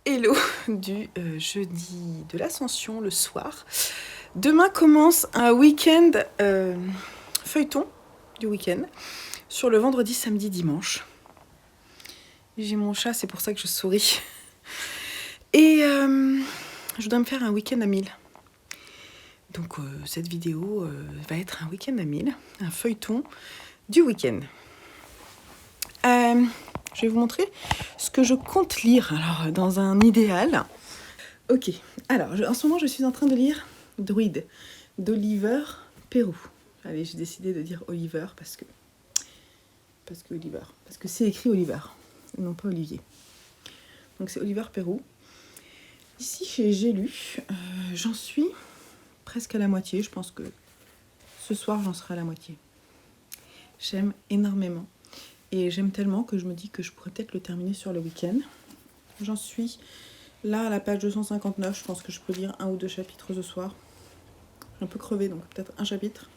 Hello du jeudi de l'Ascension, le soir. Demain commence un week-end feuilleton du week-end sur le vendredi, samedi, dimanche. J'ai mon chat, c'est pour ça que je souris. Et je dois me faire un week-end à 1000. Donc cette vidéo va être un week-end à 1000, un feuilleton du week-end. Je vais vous montrer ce que je compte lire, alors dans un idéal. Ok, alors en ce moment je suis en train de lire Druide d'Oliver Perroux. Allez, j'ai décidé de dire Oliver parce que c'est écrit Oliver, non pas Olivier. Donc c'est Oliver Perroux. Ici j'ai lu, j'en suis presque à la moitié, je pense que ce soir j'en serai à la moitié. J'aime énormément. Et j'aime tellement que je me dis que je pourrais peut-être le terminer sur le week-end. J'en suis là à la page 259. Je pense que je peux lire 1 ou 2 chapitres ce soir. Je suis un peu crevée, donc peut-être un chapitre.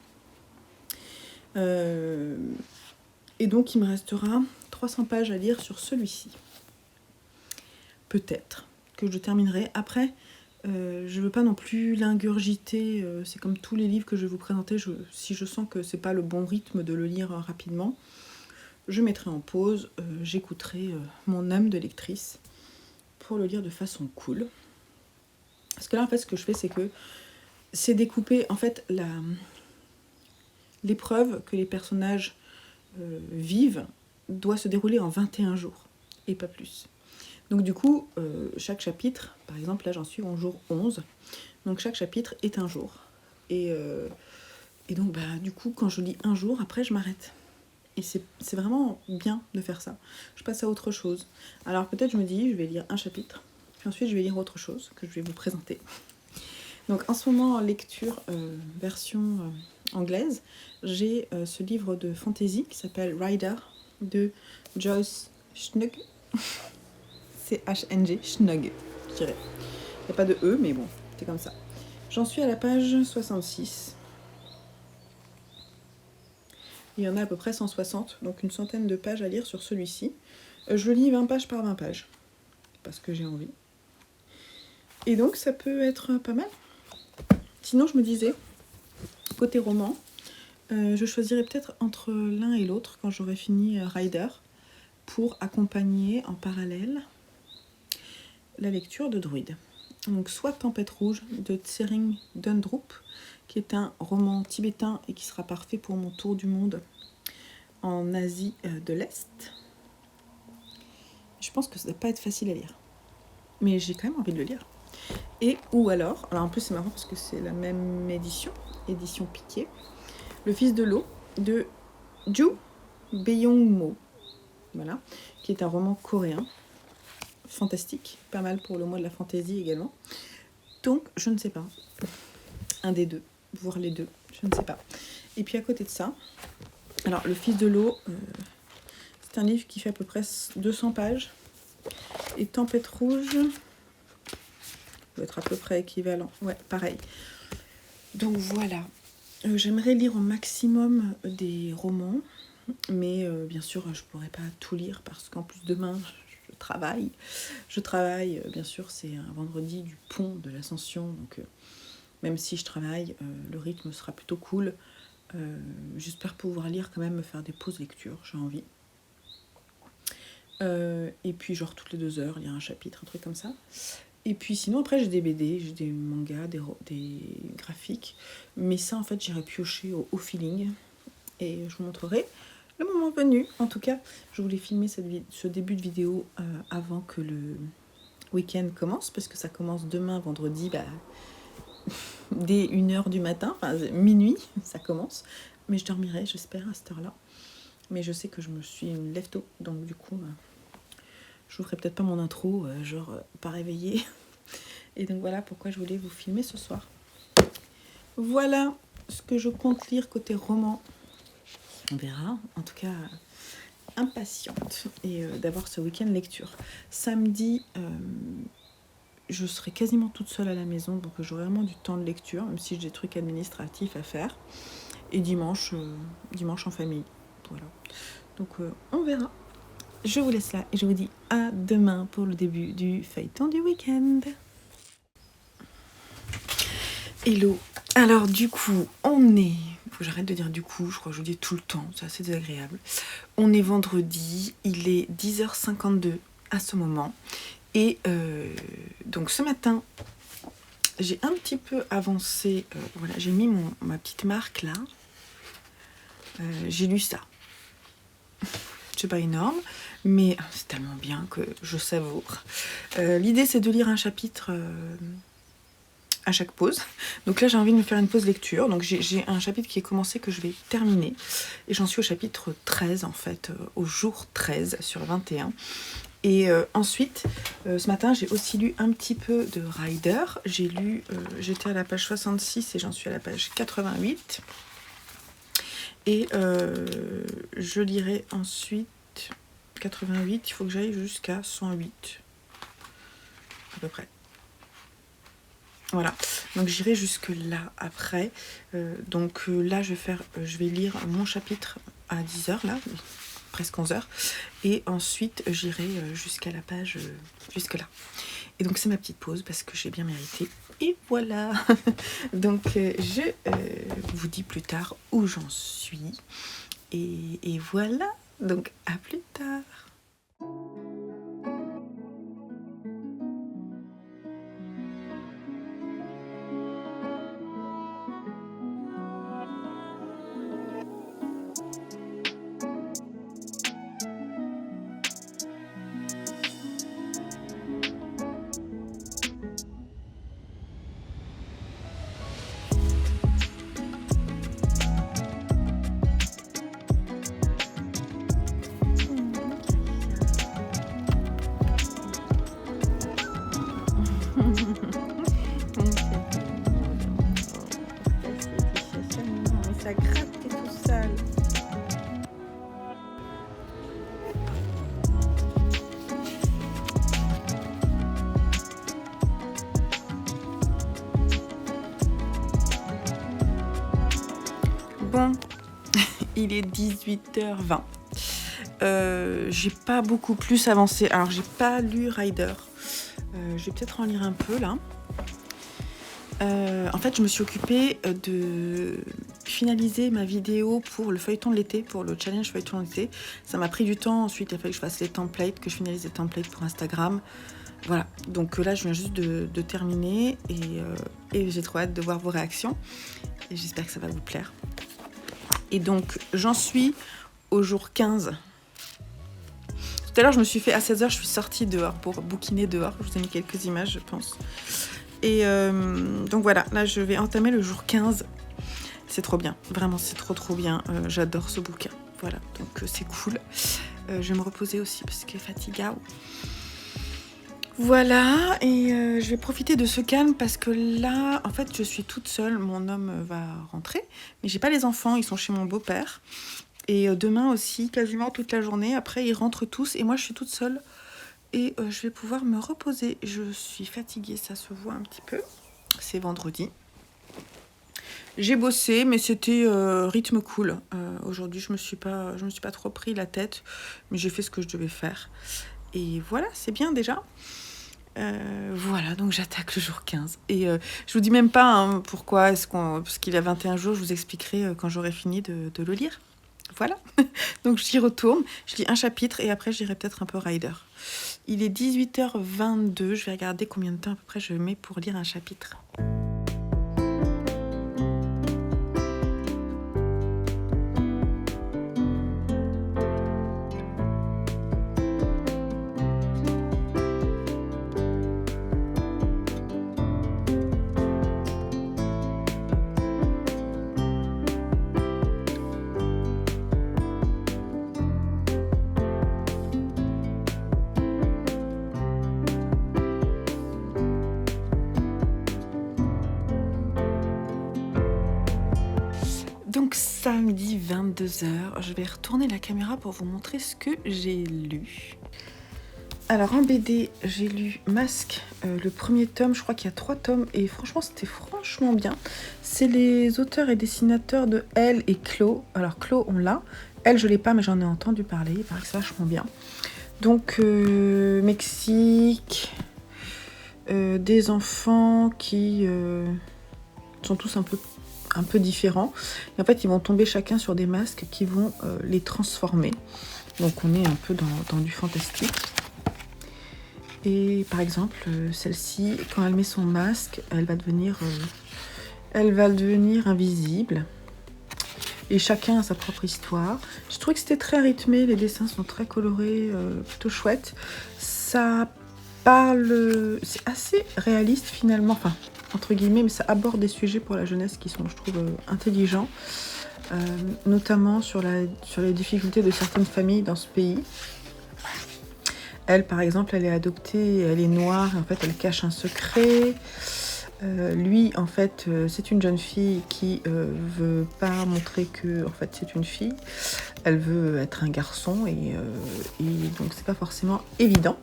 Et donc il me restera 300 pages à lire sur celui-ci. Peut-être que je terminerai. Après, je ne veux pas non plus l'ingurgiter. C'est comme tous les livres que je vais vous présenter. Si je sens que c'est pas le bon rythme de le lire rapidement, je mettrai en pause, j'écouterai mon âme de lectrice pour le lire de façon cool. Parce que là, en fait, ce que je fais, c'est découper, en fait, l'épreuve que les personnages vivent doit se dérouler en 21 jours, et pas plus. Donc du coup, chaque chapitre, par exemple, là j'en suis au jour 11, donc chaque chapitre est un jour. Et donc, du coup, quand je lis un jour, après je m'arrête. Et c'est vraiment bien de faire ça. Je passe à autre chose. Alors peut-être je me dis, je vais lire un chapitre, puis ensuite je vais lire autre chose que je vais vous présenter. Donc en ce moment, en lecture version anglaise, j'ai ce livre de fantasy qui s'appelle Rider de Joyce Schnug. C'est H-N-G, Schnug, je dirais. Il n'y a pas de E, mais bon, c'est comme ça. J'en suis à la page 66. Il y en a à peu près 160, donc une centaine de pages à lire sur celui-ci. Je lis 20 pages par 20 pages, parce que j'ai envie. Et donc ça peut être pas mal. Sinon je me disais, côté roman, je choisirais peut-être entre l'un et l'autre quand j'aurai fini Rider, pour accompagner en parallèle la lecture de Druide. Donc soit Tempête Rouge de Tsering Dundrup, qui est un roman tibétain et qui sera parfait pour mon tour du monde en Asie de l'Est. Je pense que ça ne doit pas être facile à lire, mais j'ai quand même envie de le lire. Et ou alors en plus c'est marrant parce que c'est la même édition Piqué, Le Fils de l'eau de Ju Beyoung-mo, voilà, qui est un roman coréen, fantastique, pas mal pour le mois de la fantaisie également. Donc je ne sais pas, un des deux, voire les deux, je ne sais pas. Et puis à côté de ça, alors Le Fils de l'eau, c'est un livre qui fait à peu près 200 pages, et Tempête Rouge doit être à peu près équivalent, ouais, pareil. Donc voilà, j'aimerais lire au maximum des romans, mais bien sûr je pourrais pas tout lire parce qu'en plus demain je travaille, bien sûr c'est un vendredi du pont de l'Ascension, donc même si je travaille, le rythme sera plutôt cool. J'espère pouvoir lire quand même, me faire des pauses lecture, j'ai envie. Et puis genre toutes les 2 heures lire un chapitre, un truc comme ça. Et puis sinon après j'ai des BD, j'ai des mangas, des graphiques, mais ça en fait j'irai piocher au feeling et je vous montrerai le moment venu. En tout cas je voulais filmer ce début de vidéo avant que le week-end commence, parce que ça commence demain vendredi, dès 1h du matin, enfin minuit ça commence, mais je dormirai j'espère à cette heure là, mais je sais que je me suis une lève tôt, donc du coup je vous ferai peut-être pas mon intro, pas réveillée. Et donc voilà pourquoi je voulais vous filmer ce soir. Voilà ce que je compte lire côté roman. On verra, en tout cas impatiente et d'avoir ce week-end lecture. Samedi, je serai quasiment toute seule à la maison, donc j'aurai vraiment du temps de lecture, même si j'ai des trucs administratifs à faire. Et dimanche en famille. Voilà. Donc on verra. Je vous laisse là et je vous dis à à demain pour le début du feuilleton du week-end. Hello. Alors du coup, on est... Faut que j'arrête de dire du coup, je crois que je dis tout le temps, c'est assez désagréable. On est vendredi, il est 10h52 à ce moment. Et donc ce matin, j'ai un petit peu avancé, voilà, j'ai mis ma petite marque là. J'ai lu ça. C'est pas énorme, mais c'est tellement bien que je savoure. L'idée c'est de lire un chapitre à chaque pause. Donc là j'ai envie de me faire une pause lecture. Donc j'ai un chapitre qui est commencé que je vais terminer. Et j'en suis au chapitre 13 en fait, au jour 13 sur 21. Et ensuite, ce matin, j'ai aussi lu un petit peu de Rider. J'étais à la page 66 et j'en suis à la page 88. Et je lirai ensuite 88, il faut que j'aille jusqu'à 108, à peu près. Voilà, donc j'irai jusque là après. Là, je vais lire mon chapitre à 10h, là, presque 11h. Et ensuite, j'irai jusqu'à la page, jusque là. Et donc, c'est ma petite pause parce que j'ai bien mérité. Et voilà. Donc, je vous dis plus tard où j'en suis. Et voilà. Donc, à plus tard. Ça gratte, t'es tout sale. Bon, il est 18h20. J'ai pas beaucoup plus avancé. Alors, j'ai pas lu Rider. Je vais peut-être en lire un peu là. En fait, je me suis occupée de finaliser ma vidéo pour le feuilleton de l'été, pour le challenge feuilleton de l'été. Ça m'a pris du temps. Ensuite, il a fallu que je fasse les templates, que je finalise les templates pour Instagram. Voilà. Donc là, je viens juste de terminer et j'ai trop hâte de voir vos réactions. Et j'espère que ça va vous plaire. Et donc, j'en suis au jour 15. Tout à l'heure, je me suis fait à 16h, je suis sortie dehors pour bouquiner dehors. Je vous ai mis quelques images, je pense. Et donc voilà, là je vais entamer le jour 15. C'est trop bien, vraiment c'est trop bien. J'adore ce bouquin, voilà, donc c'est cool. Je vais me reposer aussi parce que fatigao. Voilà, et je vais profiter de ce calme parce que là, en fait, je suis toute seule. Mon homme va rentrer, mais j'ai pas les enfants, ils sont chez mon beau-père. Et demain aussi, quasiment toute la journée. Après, ils rentrent tous et moi je suis toute seule. Et je vais pouvoir me reposer. Je suis fatiguée, ça se voit un petit peu. C'est vendredi. J'ai bossé, mais c'était rythme cool. Aujourd'hui, je me suis pas trop pris la tête, mais j'ai fait ce que je devais faire. Et voilà, c'est bien déjà. Voilà, donc j'attaque le jour 15. Et je vous dis même pas pourquoi, parce qu'il a 21 jours, je vous expliquerai quand j'aurai fini de le lire. Voilà, donc j'y retourne, je lis un chapitre et après j'irai peut-être un peu Rider. Il est 18h22, je vais regarder combien de temps à peu près je mets pour lire un chapitre. Donc samedi 22h, je vais retourner la caméra pour vous montrer ce que j'ai lu. Alors en BD, j'ai lu Masque, le premier tome, je crois qu'il y a 3 tomes, et franchement c'était franchement bien. C'est les auteurs et dessinateurs de Elle et Clo. Alors Clo on l'a, Elle je l'ai pas mais j'en ai entendu parler, il paraît que c'est vachement bien. Donc, Mexique, des enfants qui sont tous un peu différents. Et en fait, ils vont tomber chacun sur des masques qui vont les transformer. Donc, on est un peu dans du fantastique. Et par exemple, celle-ci, quand elle met son masque, elle va devenir invisible. Et chacun a sa propre histoire. Je trouvais que c'était très rythmé, les dessins sont très colorés, plutôt chouettes. Ça parle... C'est assez réaliste finalement, enfin, entre guillemets, mais ça aborde des sujets pour la jeunesse qui sont, je trouve, intelligents. Notamment sur les difficultés de certaines familles dans ce pays. Elle, par exemple, elle est adoptée, elle est noire, et en fait, elle cache un secret. Lui, en fait, c'est une jeune fille qui veut pas montrer que, en fait, c'est une fille. Elle veut être un garçon et donc c'est pas forcément évident.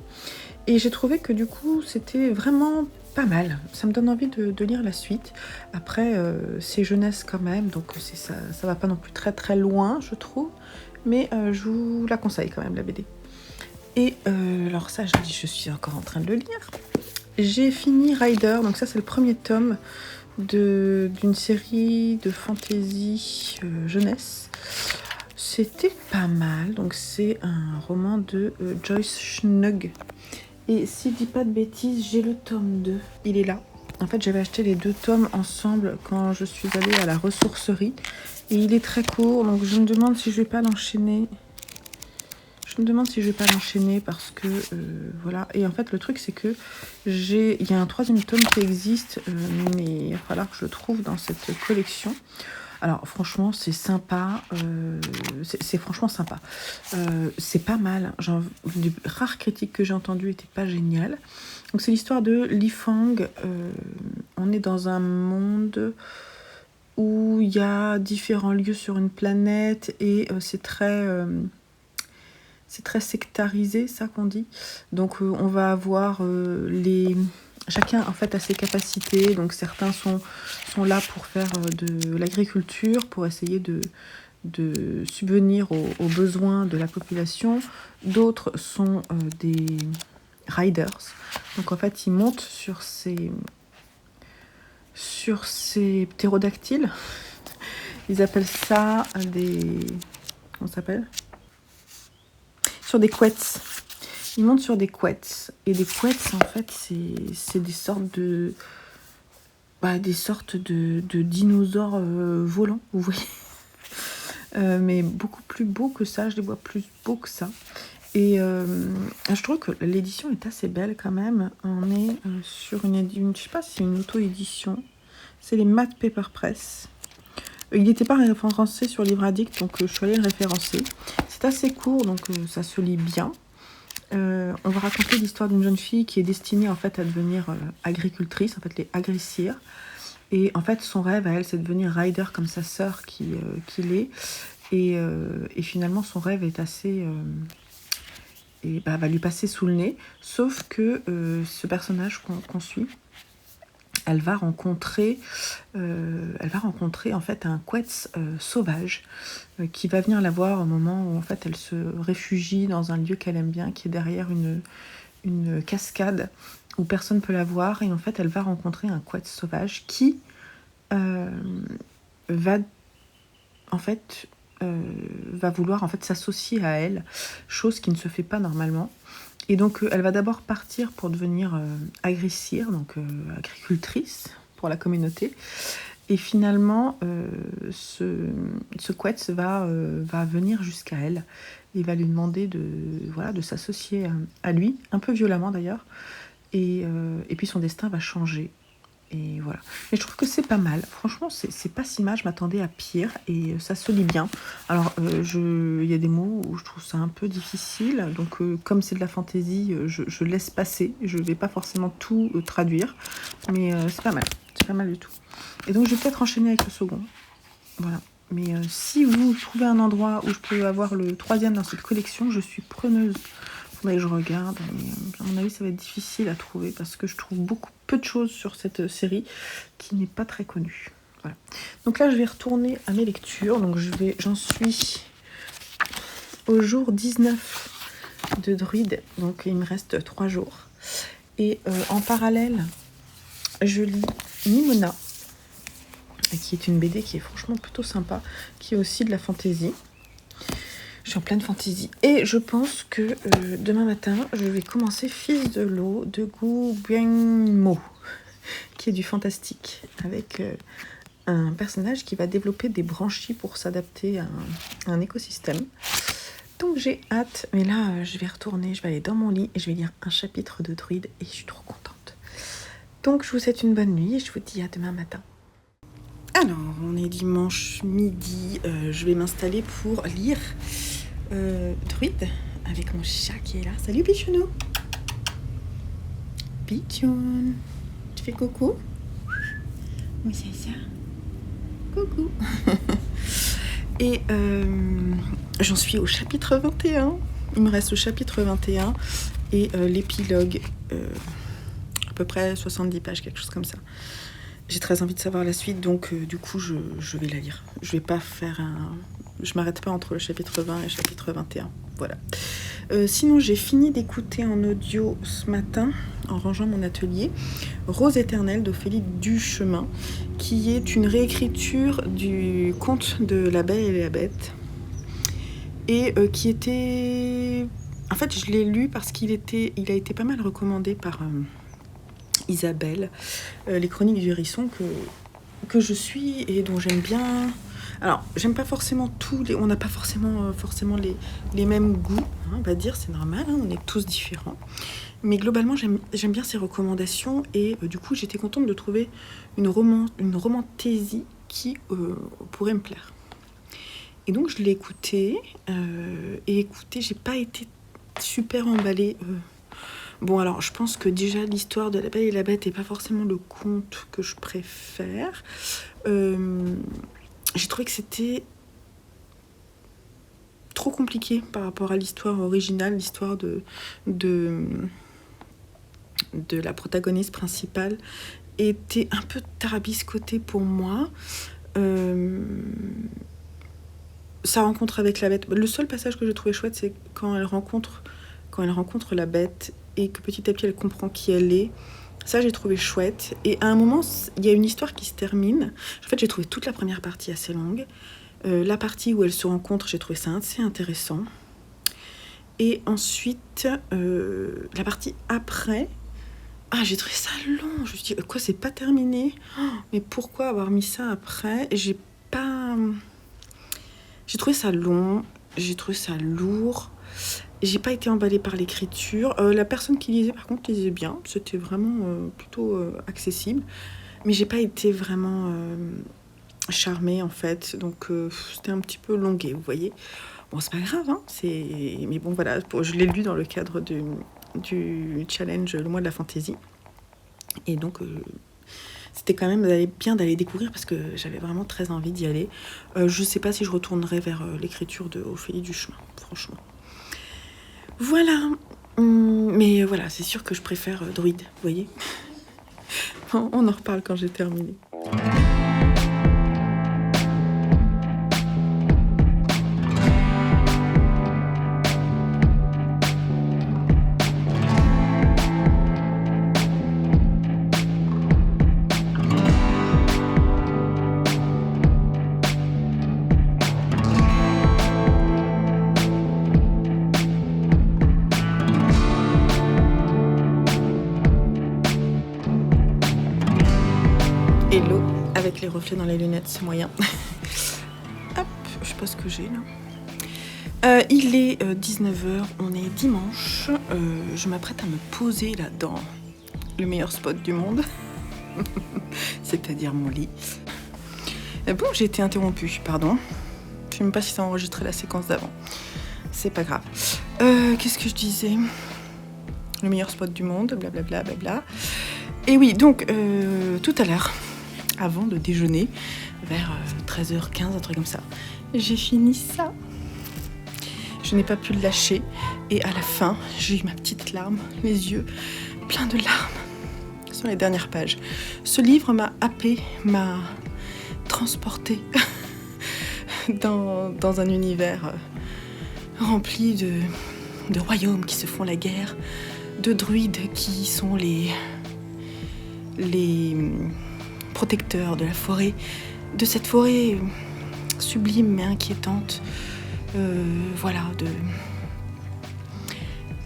Et j'ai trouvé que du coup, c'était vraiment pas mal. Ça me donne envie de lire la suite. Après, c'est jeunesse quand même, donc ça va pas non plus très très loin, je trouve. Mais je vous la conseille quand même, la BD. Et alors ça, je suis encore en train de le lire. J'ai fini Rider, donc ça c'est le premier tome d'une série de fantasy jeunesse. C'était pas mal, donc c'est un roman de Joyce Schnugg. Et si je dis pas de bêtises, j'ai le tome 2, il est là. En fait, j'avais acheté les 2 tomes ensemble quand je suis allée à la ressourcerie. Et il est très court, donc je me demande si je vais pas l'enchaîner. Parce que voilà. Et en fait, le truc, c'est que il y a un 3e tome qui existe, mais il va falloir que je le trouve dans cette collection. Alors, franchement, c'est sympa. C'est franchement sympa. C'est pas mal. Les rares critiques que j'ai entendues n'étaient pas géniales. Donc, c'est l'histoire de Li Fang. On est dans un monde où il y a différents lieux sur une planète et c'est très sectarisé, ça qu'on dit. Donc on va avoir chacun en fait a ses capacités. Donc certains sont là pour faire de l'agriculture, pour essayer de subvenir aux besoins de la population. D'autres sont des riders. Donc en fait ils montent sur ces ptérodactyles. Ils appellent ça des... Comment ça s'appelle ? Sur des couettes. Ils montent sur des couettes. Et des couettes, en fait, c'est des sortes de... des sortes de dinosaures volants, vous voyez. Mais beaucoup plus beaux que ça. Je les vois plus beaux que ça. Et je trouve que l'édition est assez belle quand même. On est sur une... Je sais pas si c'est une auto-édition. C'est les Math Paper Press. Il n'était pas référencé sur Livre Addict, donc je suis allée le référencer. C'est assez court, donc ça se lit bien. On va raconter l'histoire d'une jeune fille qui est destinée en fait à devenir agricultrice, en fait les agricires. Et en fait son rêve à elle, c'est de devenir rider comme sa sœur qui l'est. Et finalement son rêve est assez... va lui passer sous le nez. Sauf que ce personnage qu'on suit, elle va rencontrer en fait un quetz sauvage qui va venir la voir au moment où en fait elle se réfugie dans un lieu qu'elle aime bien, qui est derrière une cascade où personne ne peut la voir. Et en fait elle va rencontrer un quetz sauvage qui va vouloir en fait s'associer à elle, chose qui ne se fait pas normalement. Et donc elle va d'abord partir pour devenir agricire, donc agricultrice pour la communauté. Et finalement, ce quetz va venir jusqu'à elle et va lui demander de s'associer à lui, un peu violemment d'ailleurs. Et puis son destin va changer. Et voilà. Mais je trouve que c'est pas mal. Franchement, c'est pas si mal. Je m'attendais à pire et ça se lit bien. Alors, il y a des mots où je trouve ça un peu difficile. Donc, comme c'est de la fantaisie, je laisse passer. Je vais pas forcément tout traduire. Mais c'est pas mal. C'est pas mal du tout. Et donc, je vais peut-être enchaîner avec le second. Voilà. Mais si vous trouvez un endroit où je peux avoir le 3e dans cette collection, je suis preneuse. Faudrait que je regarde, mais à mon avis ça va être difficile à trouver parce que je trouve peu de choses sur cette série qui n'est pas très connue. Voilà. Donc là je vais retourner à mes lectures. Donc j'en suis au jour 19 de Druide. Donc il me reste 3 jours. Et en parallèle, je lis Nimona, qui est une BD qui est franchement plutôt sympa, qui est aussi de la fantaisie. Je suis en pleine fantaisie. Et je pense que demain matin, je vais commencer Fils de l'eau de Gu Bianmo, qui est du fantastique, avec un personnage qui va développer des branchies pour s'adapter à un écosystème. Donc j'ai hâte, mais là je vais retourner, je vais aller dans mon lit et je vais lire un chapitre de Druide et je suis trop contente. Donc je vous souhaite une bonne nuit et je vous dis à demain matin. Alors, on est dimanche midi, je vais m'installer pour lire Druide avec mon chat qui est là. Salut Pichounou. Pichoun, tu fais coucou? Oui, c'est ça. Coucou. Et j'en suis au chapitre 21. Il me reste le chapitre 21 et l'épilogue, à peu près 70 pages, quelque chose comme ça. J'ai très envie de savoir la suite, donc du coup je vais la lire. Je vais pas faire je m'arrête pas entre le chapitre 20 et le chapitre 21. Voilà. Sinon, j'ai fini d'écouter en audio ce matin, en rangeant mon atelier, Rose éternelle d'Ophélie Duchemin, qui est une réécriture du conte de La Belle et la Bête, et qui était... En fait, je l'ai lu parce il a été pas mal recommandé par Isabelle, les Chroniques du Hérisson, que je suis et dont j'aime bien... Alors, j'aime pas forcément on n'a pas forcément les mêmes goûts, hein, on va dire, c'est normal, hein, on est tous différents. Mais globalement, j'aime bien ces recommandations et du coup, j'étais contente de trouver une romantaisie qui pourrait me plaire. Et donc, je l'ai écoutée, j'ai pas été super emballée. Bon, alors, je pense que déjà, l'histoire de La Belle et la Bête n'est pas forcément le conte que je préfère. J'ai trouvé que c'était trop compliqué par rapport à l'histoire originale, l'histoire de la protagoniste principale était un peu tarabiscotée pour moi. Sa rencontre avec la bête, le seul passage que j'ai trouvé chouette, c'est quand elle rencontre la bête et que petit à petit elle comprend qui elle est. Ça, j'ai trouvé chouette. Et à un moment, il y a une histoire qui se termine. En fait, j'ai trouvé toute la première partie assez longue. La partie où elles se rencontrent, j'ai trouvé ça assez intéressant. Et ensuite, la partie après, j'ai trouvé ça long. Je me suis dit, quoi, c'est pas terminé? Mais pourquoi avoir mis ça après? J'ai trouvé ça long, j'ai trouvé ça lourd. J'ai pas été emballée par l'écriture. La personne qui lisait, par contre, lisait bien. C'était vraiment plutôt accessible. Mais j'ai pas été vraiment charmée, en fait. Donc, c'était un petit peu longué, vous voyez. Bon, c'est pas grave, hein. Mais bon, voilà. Je l'ai lu dans le cadre du challenge Le Mois de la Fantaisie. Et donc, c'était quand même bien d'aller découvrir parce que j'avais vraiment très envie d'y aller. Je sais pas si je retournerai vers l'écriture de Ophélie Duchemin, franchement. Voilà, mais voilà, c'est sûr que je préfère Druide, vous voyez. On en reparle quand j'ai terminé. Et l'eau avec les reflets dans les lunettes, c'est moyen. Hop, je sais pas ce que j'ai là. Il est 19h, on est dimanche. Je m'apprête à me poser là dans le meilleur spot du monde, c'est-à-dire mon lit. Bon, j'ai été interrompue, pardon. Je sais même pas si ça a enregistré la séquence d'avant. C'est pas grave. Qu'est-ce que je disais? Le meilleur spot du monde, blablabla, blabla. Et oui, donc, tout à l'heure, avant de déjeuner, vers 13h15, un truc comme ça, j'ai fini ça. Je n'ai pas pu le lâcher. Et à la fin, j'ai eu ma petite larme, les yeux pleins de larmes sur les dernières pages. Ce livre m'a happée, m'a transportée dans un univers rempli de royaumes qui se font la guerre, de druides qui sont les protecteurs de la forêt, de cette forêt sublime mais inquiétante.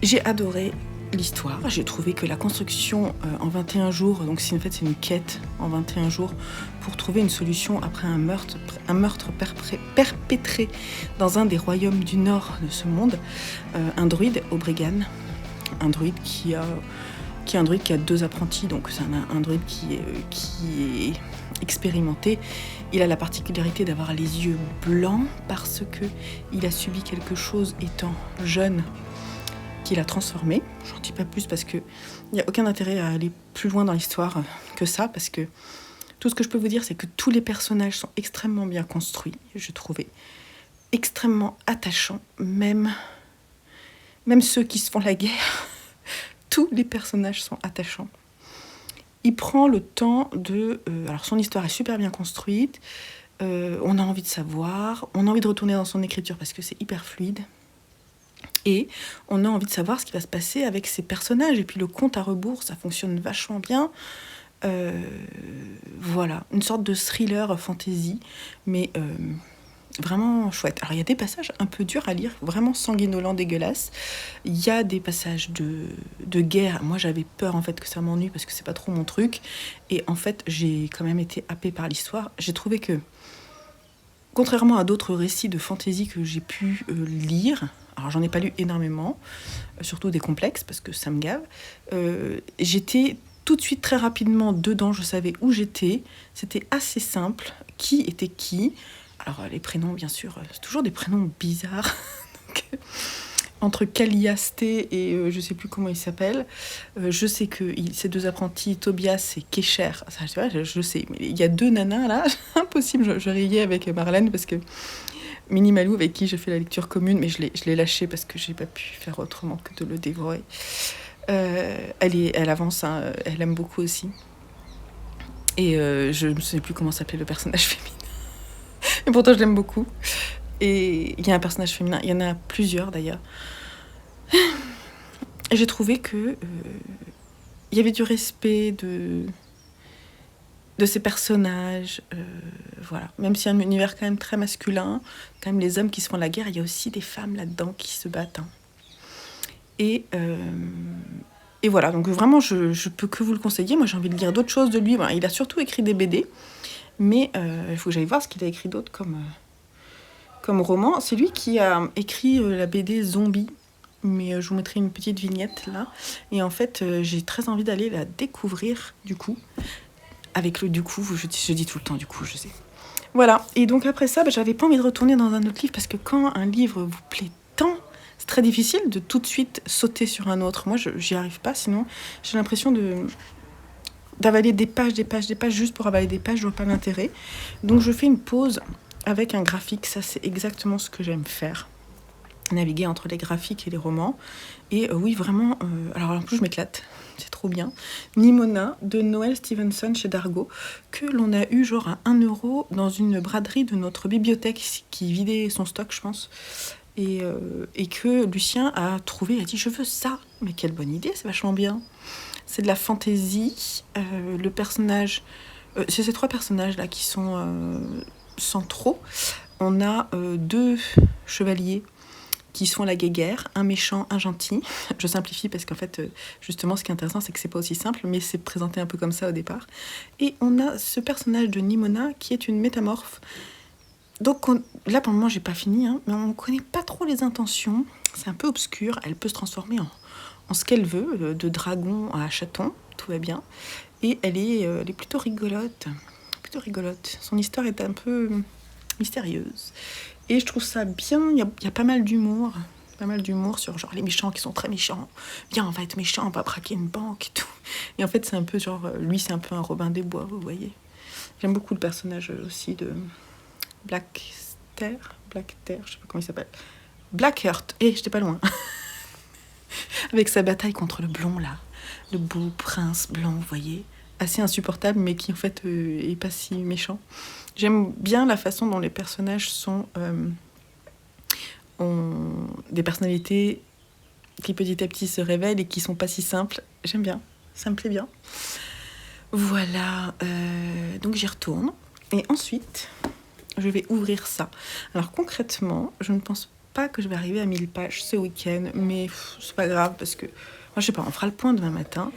J'ai adoré l'histoire. J'ai trouvé que la construction en 21 jours, donc c'est une quête en 21 jours pour trouver une solution après un meurtre perpétré dans un des royaumes du nord de ce monde. Un druide, Obregan, un druide qui a 2 apprentis, donc c'est un druide qui est expérimenté. Il a la particularité d'avoir les yeux blancs parce qu'il a subi quelque chose étant jeune qui l'a transformé. J'en dis pas plus parce qu'il n'y a aucun intérêt à aller plus loin dans l'histoire que ça, parce que tout ce que je peux vous dire, c'est que tous les personnages sont extrêmement bien construits, je trouvais extrêmement attachants, même ceux qui se font la guerre. Tous les personnages sont attachants. Il prend le temps de... alors son histoire est super bien construite, on a envie de savoir, on a envie de retourner dans son écriture parce que c'est hyper fluide, et on a envie de savoir ce qui va se passer avec ces personnages. Et puis le compte à rebours, ça fonctionne vachement bien. Voilà, une sorte de thriller fantasy, mais vraiment chouette. Alors il y a des passages un peu durs à lire, vraiment sanguinolents, dégueulasses. Il y a des passages de guerre. Moi j'avais peur en fait que ça m'ennuie parce que c'est pas trop mon truc. Et en fait j'ai quand même été happée par l'histoire. J'ai trouvé que, contrairement à d'autres récits de fantasy que j'ai pu lire, alors j'en ai pas lu énormément, surtout des complexes parce que ça me gave, j'étais tout de suite très rapidement dedans, je savais où j'étais, c'était assez simple, qui était qui. Alors les prénoms bien sûr, c'est toujours des prénoms bizarres. Donc, entre Caliasté et je sais plus comment il s'appelle, je sais que ces 2 apprentis, Tobias et Kesher, ça je sais, mais il y a 2 nanas là, impossible, je riais avec Marlène parce que Minnie Malou, avec qui j'ai fait la lecture commune, mais je l'ai lâché parce que j'ai pas pu faire autrement que de le dévorer. Elle avance, hein, elle aime beaucoup aussi. Et je ne sais plus comment s'appelait le personnage féminin. Et pourtant, je l'aime beaucoup. Et il y a un personnage féminin, il y en a plusieurs d'ailleurs. Et j'ai trouvé que il y avait du respect de ces personnages, voilà. Même si un univers quand même très masculin, quand même les hommes qui se font la guerre, il y a aussi des femmes là-dedans qui se battent. Hein. Et voilà, donc vraiment, je peux que vous le conseiller. Moi, j'ai envie de lire d'autres choses de lui. Voilà, il a surtout écrit des BD, mais il faut que j'aille voir ce qu'il a écrit d'autre comme roman. C'est lui qui a écrit la BD Zombie, mais je vous mettrai une petite vignette là. Et en fait, j'ai très envie d'aller la découvrir, du coup. Avec le du coup, je dis tout le temps du coup, je sais. Voilà, et donc après ça, j'avais pas envie de retourner dans un autre livre, parce que quand un livre vous plaît tant, c'est très difficile de tout de suite sauter sur un autre. Moi, j'y arrive pas, sinon j'ai l'impression d'avaler des pages, juste pour avaler des pages, je vois pas l'intérêt. Donc je fais une pause avec un graphique, ça c'est exactement ce que j'aime faire. Naviguer entre les graphiques et les romans. Et oui, vraiment, alors en plus je m'éclate, c'est trop bien. Nimona de Noël Stevenson chez Dargaud, que l'on a eu genre à 1 € dans une braderie de notre bibliothèque qui vidait son stock, je pense. Et que Lucien a trouvé, il a dit je veux ça. Mais quelle bonne idée, c'est vachement bien. C'est de la fantaisie. Le personnage, c'est ces 3 personnages là qui sont centraux. On a 2 chevaliers qui se font la guéguerre, un méchant, un gentil. Je simplifie parce qu'en fait, justement, ce qui est intéressant, c'est que c'est pas aussi simple, mais c'est présenté un peu comme ça au départ. Et on a ce personnage de Nimona qui est une métamorphe. Donc là, pour le moment, j'ai pas fini, hein, mais on connaît pas trop les intentions. C'est un peu obscur. Elle peut se transformer en ce qu'elle veut, de dragon à chaton, tout va bien. Et elle est plutôt rigolote. Son histoire est un peu mystérieuse. Et je trouve ça bien, il y a pas mal d'humour sur genre les méchants qui sont très méchants. Viens, on va être méchants, on va braquer une banque et tout. Et en fait, c'est un peu genre, lui, c'est un peu un Robin des Bois, vous voyez. J'aime beaucoup le personnage aussi de Blackter, je sais pas comment il s'appelle. Blackheart, j'étais pas loin. Avec sa bataille contre le blond, là. Le beau prince blanc, vous voyez. Assez insupportable, mais qui en fait est pas si méchant. J'aime bien la façon dont les personnages ont des personnalités qui petit à petit se révèlent et qui sont pas si simples. J'aime bien, ça me plaît bien. Voilà, donc j'y retourne. Et ensuite, je vais ouvrir ça. Alors concrètement, je ne pense pas que je vais arriver à 1000 pages ce week-end, mais c'est pas grave parce que, moi je sais pas, on fera le point demain matin.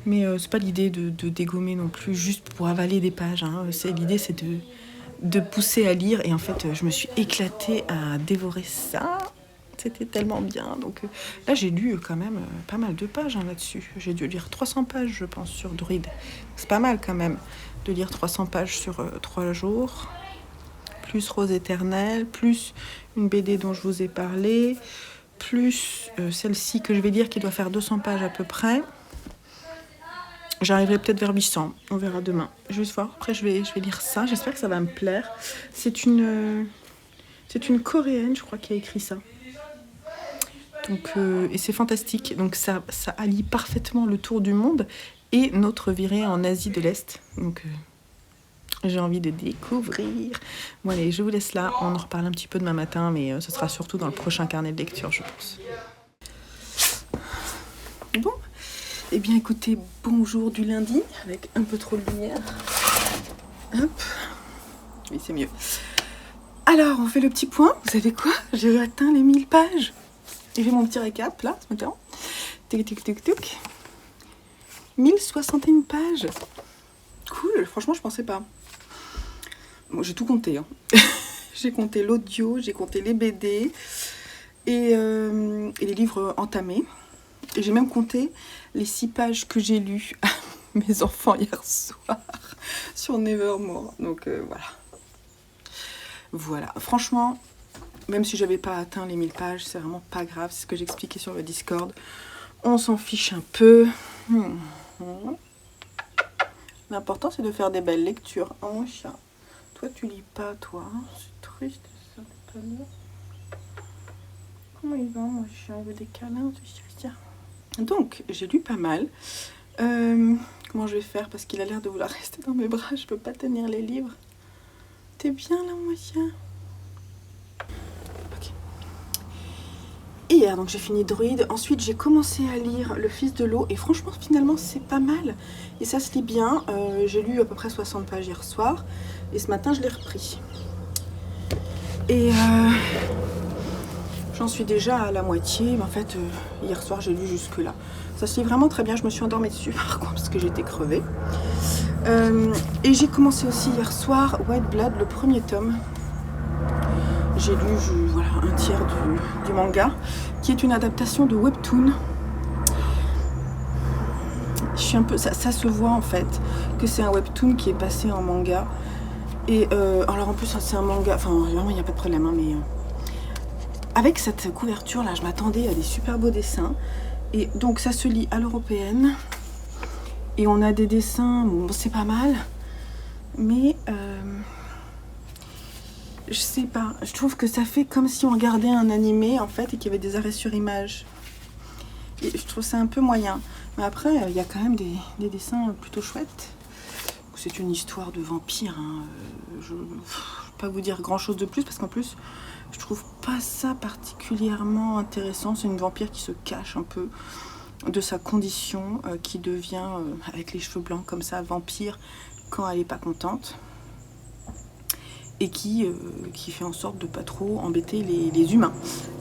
Mais c'est pas l'idée de dégommer non plus juste pour avaler des pages. Hein. L'idée c'est de pousser à lire. Et en fait, je me suis éclatée à dévorer ça. C'était tellement bien. Donc là, j'ai lu quand même pas mal de pages là-dessus. J'ai dû lire 300 pages, je pense, sur Druide. C'est pas mal quand même de lire 300 pages sur 3 jours. Plus Rose éternelle, plus une BD dont je vous ai parlé, plus celle-ci que je vais lire qui doit faire 200 pages à peu près. J'arriverai peut-être vers 800, on verra demain. Je vais voir, après je vais lire ça, j'espère que ça va me plaire. C'est une Coréenne, je crois, qui a écrit ça. Donc, et c'est fantastique, donc ça allie parfaitement le tour du monde et notre virée en Asie de l'Est. Donc j'ai envie de découvrir. Bon allez, je vous laisse là, on en reparle un petit peu demain matin, mais ce sera surtout dans le prochain carnet de lecture, je pense. Bon. Eh bien écoutez, bonjour du lundi, avec un peu trop de lumière. Hop. Oui, c'est mieux. Alors, on fait le petit point. Vous savez quoi? J'ai atteint les 1000 pages. J'ai fait mon petit récap, là, ce matin. Tic, tic, tic, tic. 1061 pages. Cool, franchement, je pensais pas. Bon, j'ai tout compté. Hein. J'ai compté l'audio, j'ai compté les BD et les livres entamés. Et j'ai même compté les 6 pages que j'ai lues à mes enfants hier soir sur Nevermore. Donc voilà. Voilà. Franchement, même si j'avais pas atteint les 1000 pages, c'est vraiment pas grave. C'est ce que j'expliquais sur le Discord. On s'en fiche un peu. L'important, c'est de faire des belles lectures. Oh mon chat. Toi, tu lis pas, toi. C'est triste, ça, tout à l'heure. Comment il va, mon chat? Il veut des câlins, tout ça. Donc, j'ai lu pas mal. Comment je vais faire? Parce qu'il a l'air de vouloir rester dans mes bras. Je peux pas tenir les livres. T'es bien là, mon chien? Ok. Hier, donc j'ai fini Druide. Ensuite, j'ai commencé à lire Le Fils de l'eau. Et franchement, finalement, c'est pas mal. Et ça se lit bien. J'ai lu à peu près 60 pages hier soir. Et ce matin, je l'ai repris. Et j'en suis déjà à la moitié. Mais en fait, hier soir, j'ai lu jusque-là. Ça se lit vraiment très bien. Je me suis endormie dessus, par contre, parce que j'étais crevée. Et j'ai commencé aussi hier soir White Blood, le premier tome. J'ai lu voilà, un tiers du manga, qui est une adaptation de Webtoon. Je suis un peu, ça se voit en fait que c'est un Webtoon qui est passé en manga. Et alors en plus c'est un manga, enfin vraiment il n'y a pas de problème, hein, mais avec cette couverture là, je m'attendais à des super beaux dessins. Et donc ça se lit à l'européenne. Et on a des dessins, bon c'est pas mal, mais je sais pas, je trouve que ça fait comme si on regardait un animé en fait et qu'il y avait des arrêts sur image. Et je trouve ça un peu moyen. Mais après, il y a quand même des dessins plutôt chouettes. C'est une histoire de vampire. Hein. Je ne vais pas vous dire grand chose de plus parce qu'en plus, je trouve pas ça particulièrement intéressant. C'est une vampire qui se cache un peu de sa condition, qui devient, avec les cheveux blancs comme ça, vampire quand elle n'est pas contente. Et qui fait en sorte de pas trop embêter les humains.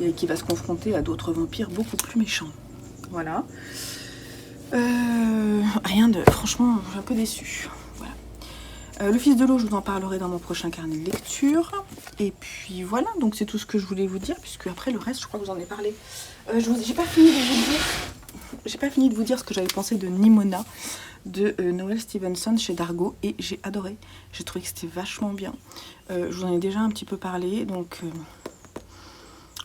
Et qui va se confronter à d'autres vampires beaucoup plus méchants. Voilà. Rien de... Franchement, je suis un peu déçue. Voilà. Le Fils de l'eau, je vous en parlerai dans mon prochain carnet de lecture. Et puis voilà, donc c'est tout ce que je voulais vous dire, puisque après le reste, je crois que vous en ai parlé. J'ai pas fini de vous dire ce que j'avais pensé de Nimona, de Noelle Stevenson chez Dargo, et j'ai adoré. J'ai trouvé que c'était vachement bien. Je vous en ai déjà un petit peu parlé, donc...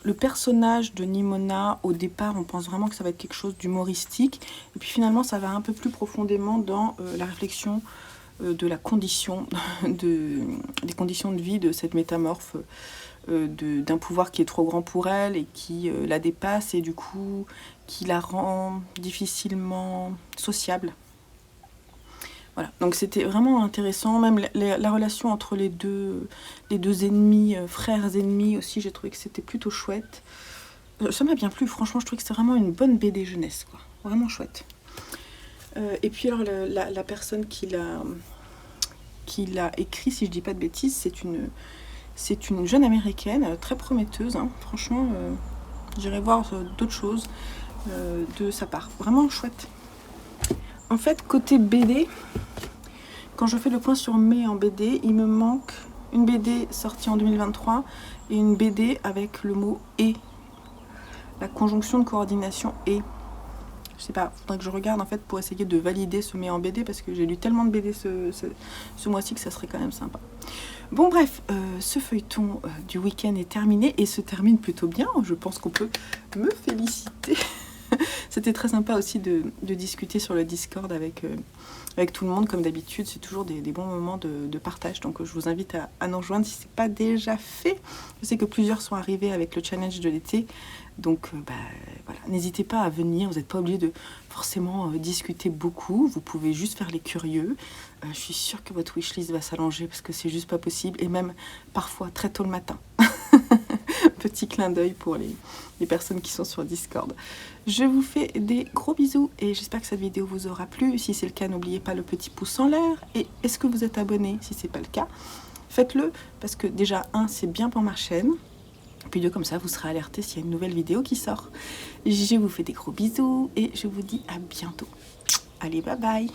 Le personnage de Nimona, au départ, on pense vraiment que ça va être quelque chose d'humoristique. Et puis finalement, ça va un peu plus profondément dans la réflexion de la condition, des conditions de vie de cette métamorphe, d'un pouvoir qui est trop grand pour elle et qui la dépasse et du coup, qui la rend difficilement sociable. Voilà, donc c'était vraiment intéressant, même la relation entre les deux ennemis, frères ennemis aussi, j'ai trouvé que c'était plutôt chouette. ça m'a bien plu, franchement je trouve que c'est vraiment une bonne BD jeunesse, quoi. Vraiment chouette. Et puis alors la personne qui l'a écrit, si je dis pas de bêtises, c'est une jeune américaine très prometteuse, hein. Franchement j'irai voir d'autres choses de sa part, vraiment chouette. En fait côté BD, quand je fais le point sur mai en BD, il me manque une BD sortie en 2023 et une BD avec le mot « et ». La conjonction de coordination « et ». Je sais pas, faudrait que je regarde en fait pour essayer de valider ce mai en BD parce que j'ai lu tellement de BD ce mois-ci que ça serait quand même sympa. Bon bref, ce feuilleton du week-end est terminé et se termine plutôt bien. Je pense qu'on peut me féliciter. C'était très sympa aussi de discuter sur le Discord avec tout le monde, comme d'habitude. C'est toujours des bons moments de partage. Donc je vous invite à nous rejoindre si ce n'est pas déjà fait. Je sais que plusieurs sont arrivés avec le challenge de l'été. Donc voilà, n'hésitez pas à venir. Vous n'êtes pas obligé de forcément discuter beaucoup. Vous pouvez juste faire les curieux. Je suis sûre que votre wishlist va s'allonger parce que c'est juste pas possible. Et même parfois très tôt le matin. Petit clin d'œil pour les personnes qui sont sur Discord. Je vous fais des gros bisous et j'espère que cette vidéo vous aura plu. Si c'est le cas, n'oubliez pas le petit pouce en l'air. Et est-ce que vous êtes abonné? Si c'est pas le cas, faites-le parce que déjà, 1, c'est bien pour ma chaîne. Puis 2, comme ça, vous serez alerté s'il y a une nouvelle vidéo qui sort. Je vous fais des gros bisous et je vous dis à bientôt. Allez, bye bye!